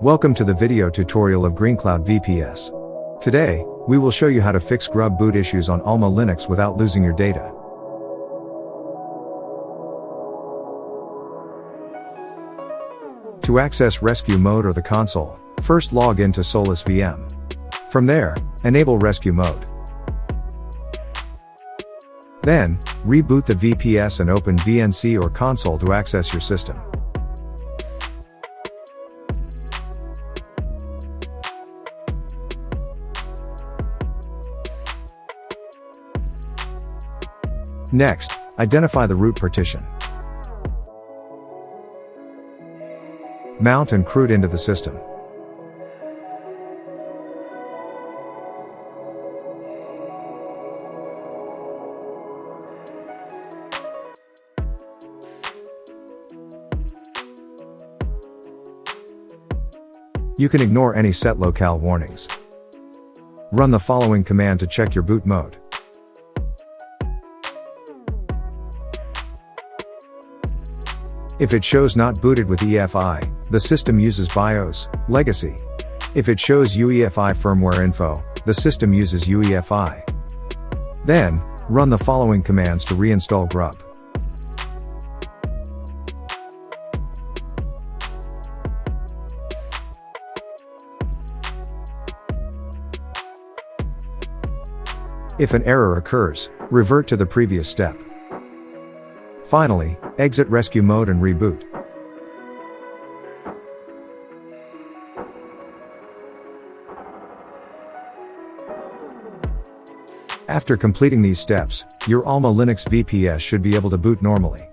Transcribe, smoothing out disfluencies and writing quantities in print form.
Welcome to the video tutorial of GreenCloud VPS. Today, we will show you how to fix GRUB boot issues on AlmaLinux without losing your data. To access rescue mode or the console, first log into Solus VM. From there, enable rescue mode. Then, reboot the VPS and open VNC or console to access your system. Next, identify the root partition. Mount and CRUD into the system. You can ignore any set locale warnings. Run the following command to check your boot mode. If it shows not booted with UEFI, the system uses BIOS, legacy. If it shows UEFI firmware info, the system uses UEFI. Then, run the following commands to reinstall GRUB. If an error occurs, revert to the previous step. Finally, exit rescue mode and reboot. After completing these steps, your AlmaLinux VPS should be able to boot normally.